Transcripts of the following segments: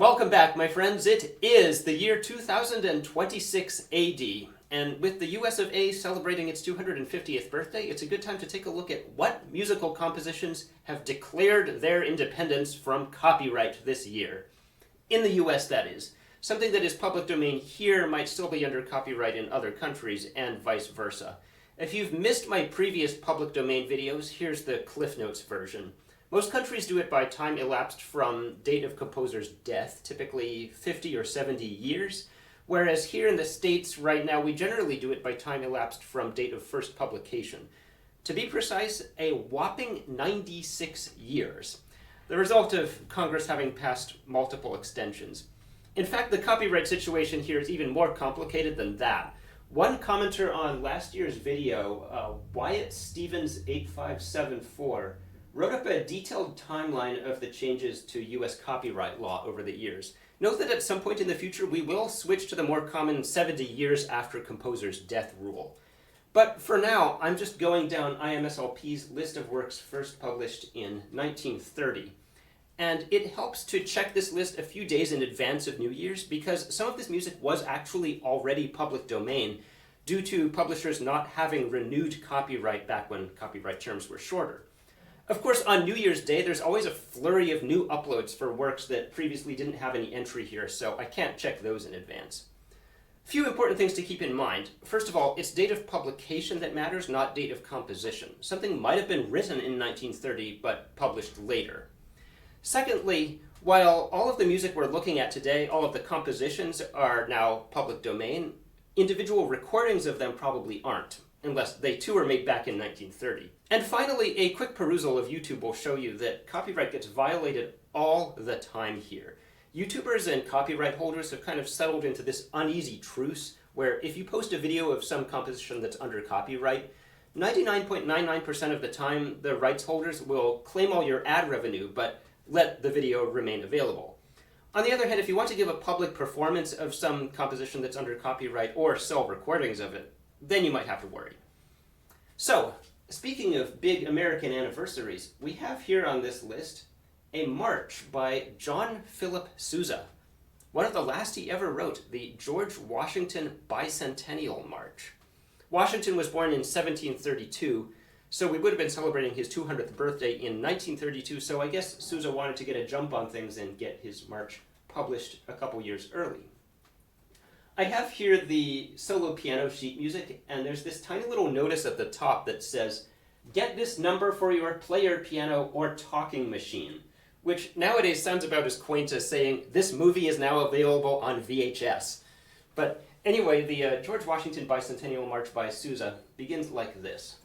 Welcome back, my friends. It is the year 2026 AD, and with the US of A celebrating its 250th birthday, it's a good time to take a look at what musical compositions have declared their independence from copyright this year. In the US, that is. Something that is public domain here might still be under copyright in other countries, and vice versa. If you've missed my previous public domain videos, here's the Cliff Notes version. Most countries do it by time elapsed from date of composer's death, typically 50 or 70 years, whereas here in the States right now we generally do it by time elapsed from date of first publication. To be precise, a whopping 96 years, the result of Congress having passed multiple extensions. In fact, the copyright situation here is even more complicated than that. One commenter on last year's video, Wyatt Stevens 8574, wrote up a detailed timeline of the changes to US copyright law over the years. Note that at some point in the future we will switch to the more common 70 years after composer's death rule. But for now, I'm just going down IMSLP's list of works first published in 1930. And it helps to check this list a few days in advance of New Year's because some of this music was actually already public domain due to publishers not having renewed copyright back when copyright terms were shorter. Of course, on New Year's Day, there's always a flurry of new uploads for works that previously didn't have any entry here, so I can't check those in advance. Few important things to keep in mind. First of all, it's date of publication that matters, not date of composition. Something might have been written in 1930, but published later. Secondly, while all of the music we're looking at today, all of the compositions are now public domain, individual recordings of them probably aren't, unless they too were made back in 1930. And finally, a quick perusal of YouTube will show you that copyright gets violated all the time here. YouTubers and copyright holders have kind of settled into this uneasy truce where if you post a video of some composition that's under copyright, 99.99% of the time the rights holders will claim all your ad revenue but let the video remain available. On the other hand, if you want to give a public performance of some composition that's under copyright or sell recordings of it, then you might have to worry. So, speaking of big American anniversaries, we have here on this list a march by John Philip Sousa, one of the last he ever wrote, the George Washington Bicentennial March. Washington was born in 1732, so we would have been celebrating his 200th birthday in 1932, so I guess Sousa wanted to get a jump on things and get his march published a couple years early. I have here the solo piano sheet music, and there's this tiny little notice at the top that says, "Get this number for your player piano or talking machine," which nowadays sounds about as quaint as saying, "This movie is now available on VHS." But anyway, the George Washington Bicentennial March by Sousa begins like this.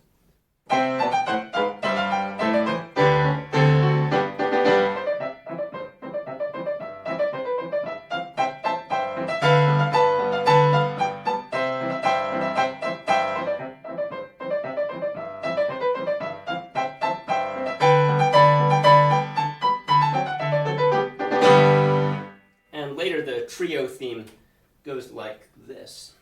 Later, the trio theme goes like this.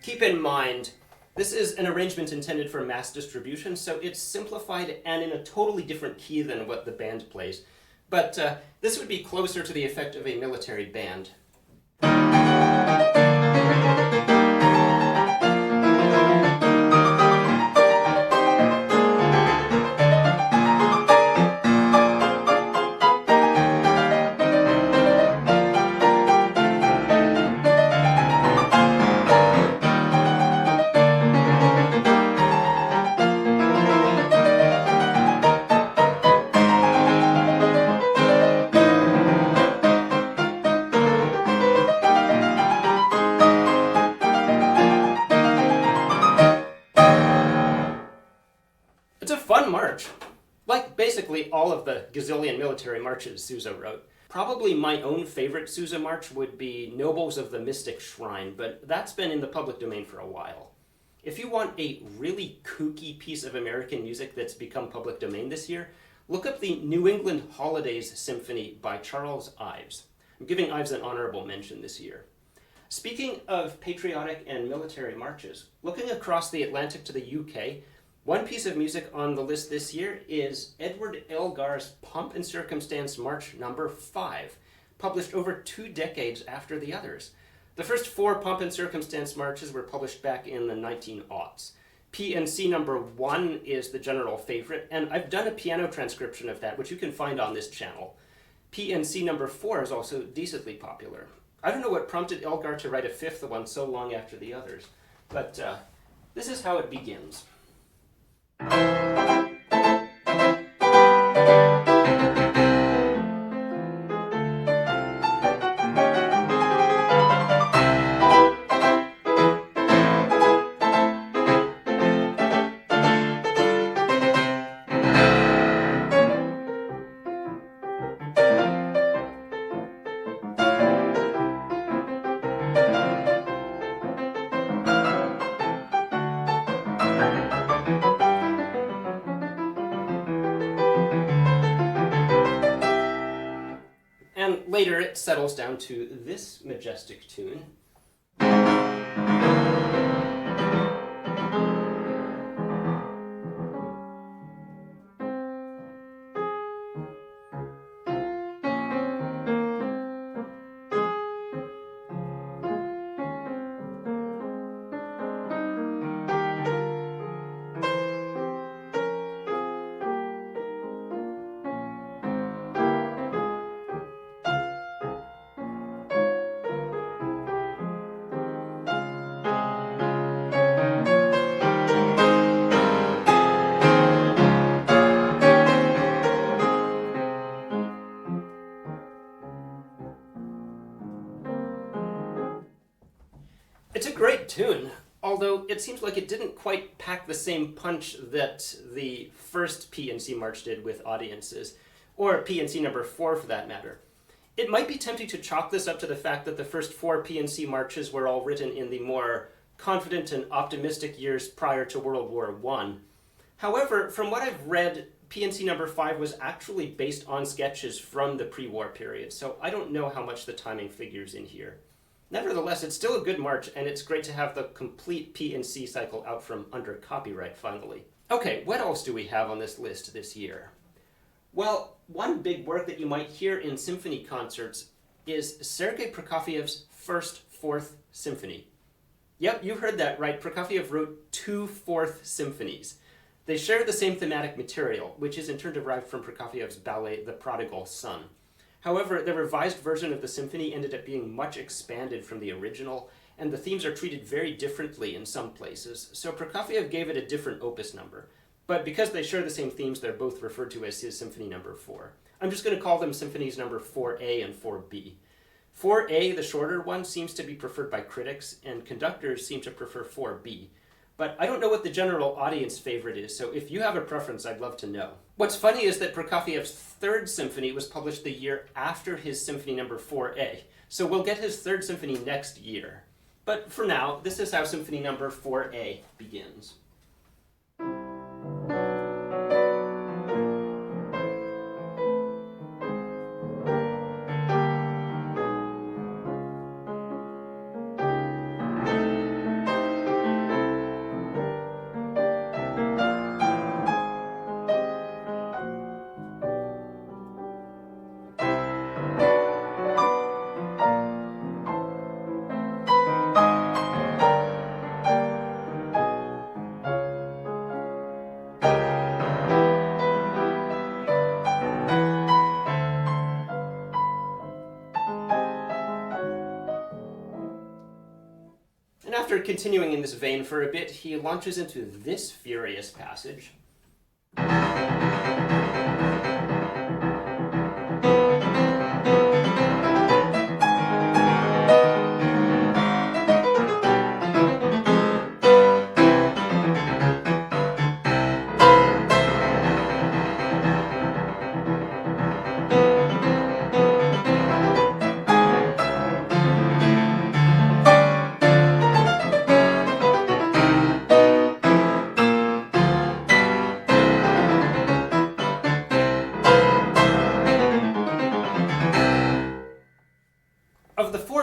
Keep in mind, this is an arrangement intended for mass distribution, so it's simplified and in a totally different key than what the band plays. But this would be closer to the effect of a military band. It's a fun march, like basically all of the gazillion military marches Sousa wrote. Probably my own favorite Sousa march would be Nobles of the Mystic Shrine, but that's been in the public domain for a while. If you want a really kooky piece of American music that's become public domain this year, look up the New England Holidays Symphony by Charles Ives. I'm giving Ives an honorable mention this year. Speaking of patriotic and military marches, looking across the Atlantic to the UK, one piece of music on the list this year is Edward Elgar's Pomp and Circumstance March No. 5, published over 2 decades after the others. The first 4 Pomp and Circumstance marches were published back in the 1900s. P&C No. 1 is the general favorite, and I've done a piano transcription of that, which you can find on this channel. P&C No. 4 is also decently popular. I don't know what prompted Elgar to write a 5th one so long after the others, but this is how it begins. And later it settles down to this majestic tune. It's a great tune, although it seems like it didn't quite pack the same punch that the first P&C March did with audiences, or P&C No. 4 for that matter. It might be tempting to chalk this up to the fact that the first 4 P&C Marches were all written in the more confident and optimistic years prior to World War I. However, from what I've read, P&C No. 5 was actually based on sketches from the pre-war period, so I don't know how much the timing figures in here. Nevertheless, it's still a good march, and it's great to have the complete P&C cycle out from under copyright finally. Okay, what else do we have on this list this year? Well, one big work that you might hear in symphony concerts is Sergei Prokofiev's first Fourth Symphony. Yep, you heard that right. Prokofiev wrote 2 fourth symphonies. They share the same thematic material, which is in turn derived from Prokofiev's ballet The Prodigal Son. However, the revised version of the symphony ended up being much expanded from the original, and the themes are treated very differently in some places, so Prokofiev gave it a different opus number. But because they share the same themes, they're both referred to as his Symphony No. 4. I'm just going to call them Symphonies No. 4A and 4B. 4A, the shorter one, seems to be preferred by critics, and conductors seem to prefer 4B. But I don't know what the general audience favorite is, so if you have a preference, I'd love to know. What's funny is that Prokofiev's third symphony was published the year after his Symphony No. 4A, so we'll get his third symphony next year. But for now, this is how Symphony No. 4A begins. After continuing in this vein for a bit, he launches into this furious passage.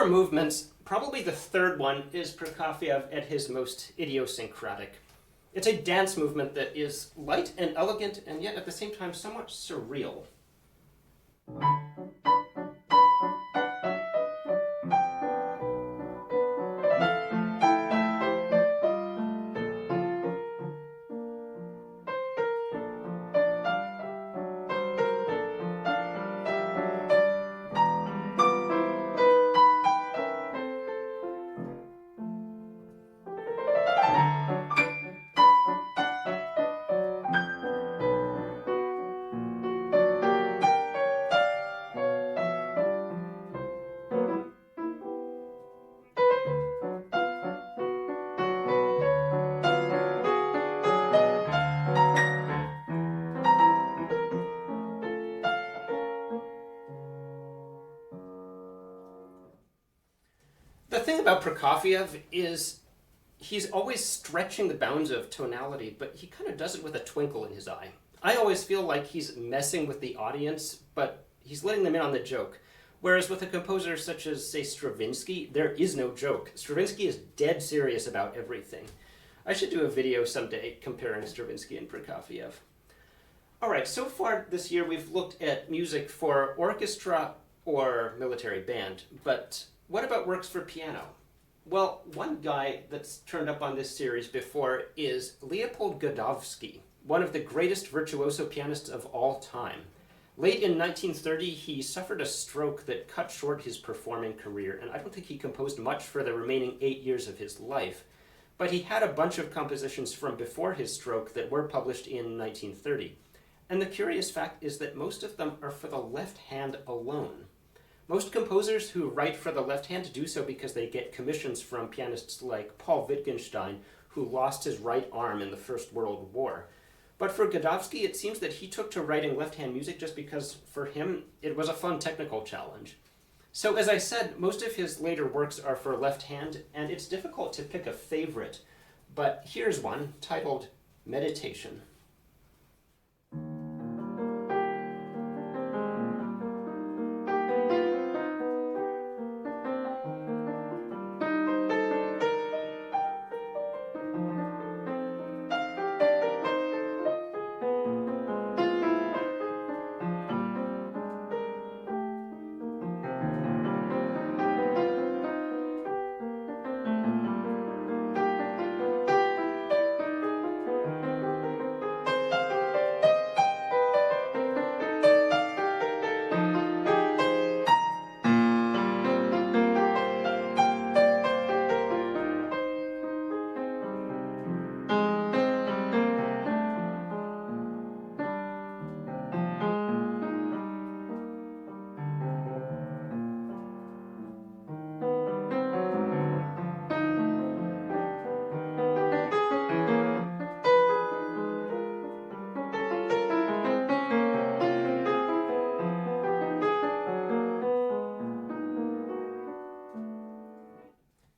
4 movements, probably the third one is Prokofiev at his most idiosyncratic. It's a dance movement that is light and elegant, and yet at the same time somewhat surreal. The thing about Prokofiev is he's always stretching the bounds of tonality, but he kind of does it with a twinkle in his eye. I always feel like he's messing with the audience, but he's letting them in on the joke. Whereas with a composer such as, say, Stravinsky, there is no joke. Stravinsky is dead serious about everything. I should do a video someday comparing Stravinsky and Prokofiev. All right, so far this year we've looked at music for orchestra or military band, but what about works for piano? Well, one guy that's turned up on this series before is Leopold Godowsky, one of the greatest virtuoso pianists of all time. Late in 1930, he suffered a stroke that cut short his performing career, and I don't think he composed much for the remaining 8 years of his life. But he had a bunch of compositions from before his stroke that were published in 1930. And the curious fact is that most of them are for the left hand alone. Most composers who write for the left hand do so because they get commissions from pianists like Paul Wittgenstein, who lost his right arm in the First World War. But for Godowsky, it seems that he took to writing left-hand music just because, for him, it was a fun technical challenge. So as I said, most of his later works are for left hand, and it's difficult to pick a favorite. But here's one, titled Meditation.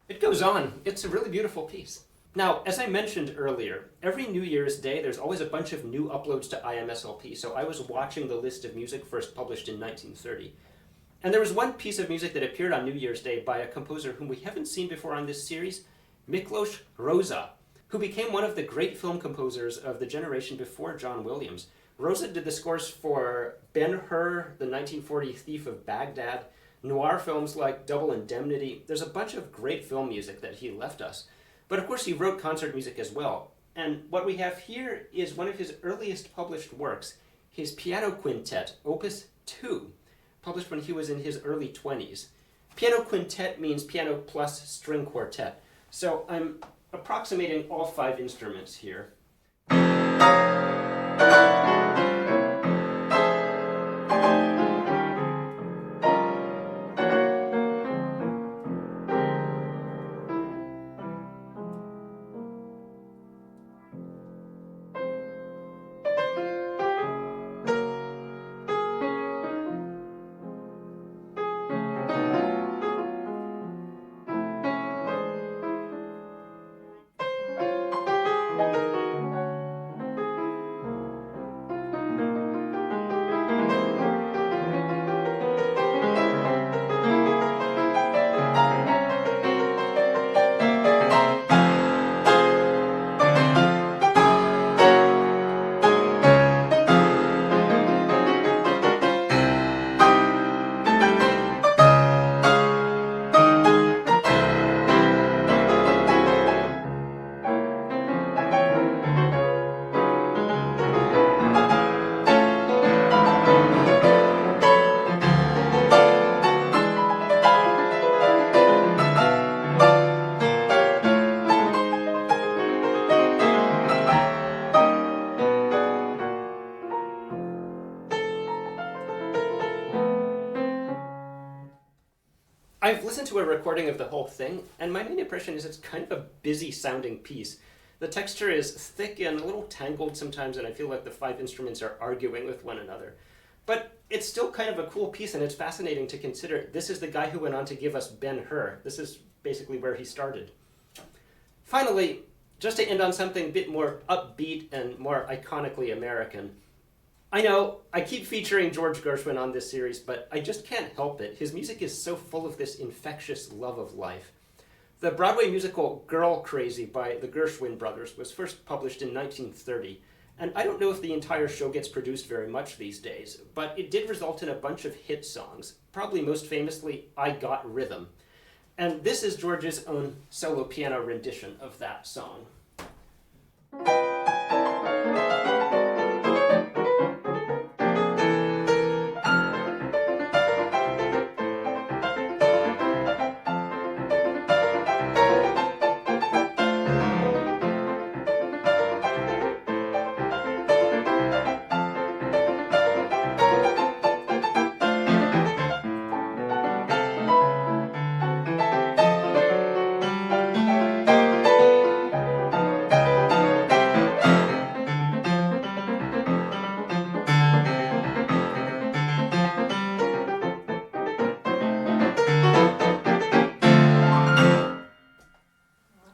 It goes on. It's a really beautiful piece. Now, as I mentioned earlier, every New Year's Day there's always a bunch of new uploads to IMSLP, so I was watching the list of music first published in 1930. And there was one piece of music that appeared on New Year's Day by a composer whom we haven't seen before on this series, Miklós Rózsa, who became one of the great film composers of the generation before John Williams. Rózsa did the scores for Ben-Hur, the 1940 Thief of Baghdad, noir films like Double Indemnity. There's a bunch of great film music that he left us. But of course he wrote concert music as well. And what we have here is one of his earliest published works, his piano quintet, Opus 2, published when he was in his early 20s. Piano quintet means piano plus string quartet. So I'm approximating all 5 instruments here. I've listened to a recording of the whole thing, and my main impression is it's kind of a busy sounding piece. The texture is thick and a little tangled sometimes, and I feel like the 5 instruments are arguing with one another. But it's still kind of a cool piece, and it's fascinating to consider this is the guy who went on to give us Ben-Hur. This is basically where he started. Finally, just to end on something a bit more upbeat and more iconically American, I know I keep featuring George Gershwin on this series, but I just can't help it. His music is so full of this infectious love of life. The Broadway musical Girl Crazy by the Gershwin brothers was first published in 1930, and I don't know if the entire show gets produced very much these days, but it did result in a bunch of hit songs, probably most famously I Got Rhythm. And this is George's own solo piano rendition of that song.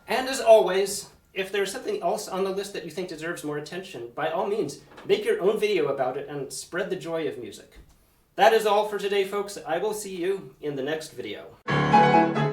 And as always, if there's something else on the list that you think deserves more attention, by all means, make your own video about it and spread the joy of music. That is all for today, folks. I will see you in the next video.